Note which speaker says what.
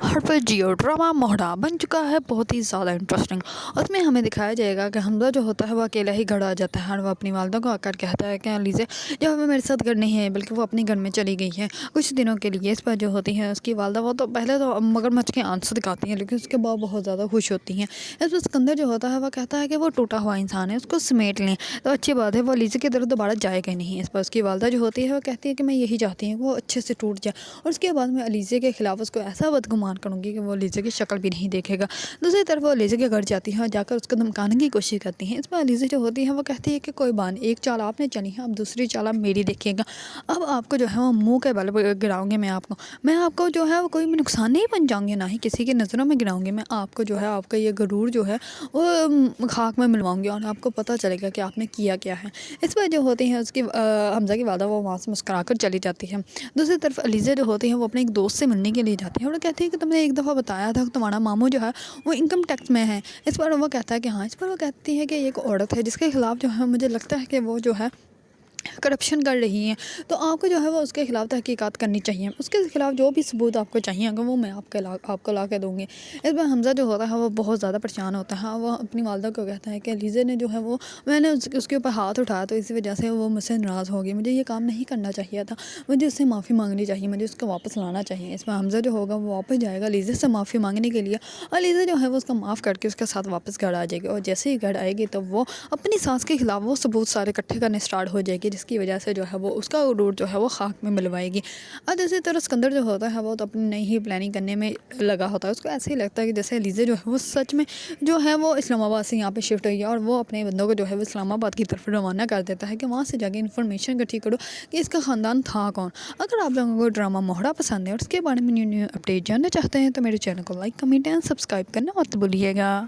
Speaker 1: ہر پر Jio drama موہرا بن چکا ہے بہت ہی زیادہ انٹرسٹنگ۔ اس میں ہمیں دکھایا جائے گا کہ حمزہ جو ہوتا ہے وہ اکیلا ہی گھر آ جاتا ہے اور وہ اپنی والدہ کو آ کر کہتا ہے کہ علیزہ جو ہمیں میرے ساتھ گھر نہیں ہے بلکہ وہ اپنے گھر میں چلی گئی ہے کچھ دنوں کے لیے۔ اس پر جو ہوتی ہے اس کی والدہ وہ تو پہلے تو مگر مچ کے آنسو دکھاتی ہیں لیکن اس کے بعد بہت زیادہ خوش ہوتی ہیں۔ اس پر سکندر جو ہوتا ہے وہ کہتا ہے کہ وہ ٹوٹا ہوا انسان ہے، اس کو سمیٹ لیں تو اچھی بات ہے، وہ علیزہ کی طرف دوبارہ جائے گا نہیں۔ اس پر اس کی والدہ جو ہوتی ہے وہ کہتی ہے کہ میں یہی چاہتی ہوں کہ وہ اچھے سے ٹوٹ جائے اور اس کے بعد میں علیزہ کے خلاف اس کو ایسا بدگمان کروں گی کہ وہ علیزہ کی شکل بھی نہیں دیکھے گا۔ دوسری طرف وہ علیزہ کے گھر جاتی ہے اور جا کر اس کو دھمکانے کی کوشش کرتی ہیں۔ اس پر علیزہ جو ہوتی ہے وہ کہتی ہے کہ کوئی بات نہیں، ایک چال آپ نے چلی ہے، اب دوسری چال آپ میری دیکھیے گا۔ اب آپ کو جو ہے وہ منہ کے بل گراؤں گی، میں آپ کو جو ہے وہ کوئی نقصان نہیں پہنچاؤں گی، نہ ہی کسی کی نظروں میں گراؤں گی۔ میں آپ کو جو ہے آپ کا یہ غرور جو ہے وہ خاک میں ملواؤں گی اور آپ کو پتہ چلے گا کہ آپ نے کیا کیا ہے۔ اس پر جو ہوتی ہے اس کی حمزہ کی والدہ وہ وہاں سے مسکرا کر چلی جاتی ہے۔ دوسری طرف علیزہ جو ہوتی ہے وہ اپنے ایک دوست سے ملنے کے لیے جاتی ہے اور وہ کہتی ہے کہ تم نے ایک دفعہ بتایا تھا کہ تمہارا ماموں جو ہے وہ انکم ٹیکس میں ہے۔ اس پر وہ کہتا ہے کہ ہاں۔ اس پر وہ کہتی ہے کہ ایک عورت ہے جس کے خلاف جو ہے مجھے لگتا ہے کہ وہ جو ہے کرپشن کر رہی ہیں، تو آپ کو جو ہے وہ اس کے خلاف تحقیقات کرنی چاہیے، اس کے خلاف جو بھی ثبوت آپ کو چاہیے گا وہ میں آپ کو لا کے دوں گی۔ اس بار حمزہ جو ہوتا ہے وہ بہت زیادہ پریشان ہوتا ہے، وہ اپنی والدہ کو کہتا ہے کہ علیزہ نے جو ہے وہ میں نے اس کے اوپر ہاتھ اٹھایا تو اسی وجہ سے وہ مجھ سے ناراض ہو گئی، مجھے یہ کام نہیں کرنا چاہیے تھا، مجھے اس سے معافی مانگنی چاہیے، مجھے اس کو واپس لانا چاہیے۔ اس میں حمزہ جو ہوگا وہ واپس جائے گا علیزہ سے معافی مانگنے کے لیے اور علیزہ جو ہے وہ اس کو معاف کر کے اس کے ساتھ واپس گھر آ جائے گی اور جیسے ہی گھر آئے گی تو وہ اپنی ساس کے خلاف وہ ثبوت سارے اکٹھے کرنے سٹارٹ ہو جائے گی، جس کی وجہ سے جو ہے وہ اس کا غرور جو ہے وہ خاک میں ملوائے گی۔ اور اسی طرح سکندر جو ہوتا ہے وہ تو اپنی نئی ہی پلاننگ کرنے میں لگا ہوتا ہے، اس کو ایسے ہی لگتا ہے کہ جیسے علیزہ جو ہے وہ سچ میں جو ہے وہ اسلام آباد سے یہاں پہ شفٹ ہوئی ہے اور وہ اپنے بندوں کو جو ہے وہ اسلام آباد کی طرف روانہ کر دیتا ہے کہ وہاں سے جا کے انفارمیشن اکٹھی کرو کہ اس کا خاندان تھا کون۔ اگر آپ لوگوں کو ڈرامہ موہرا پسند ہے اور اس کے بارے میں نیو اپڈیٹ جاننا چاہتے ہیں تو میرے چینل کو لائک، کمنٹ اینڈ سبسکرائب کرنا مت بھولیے گا۔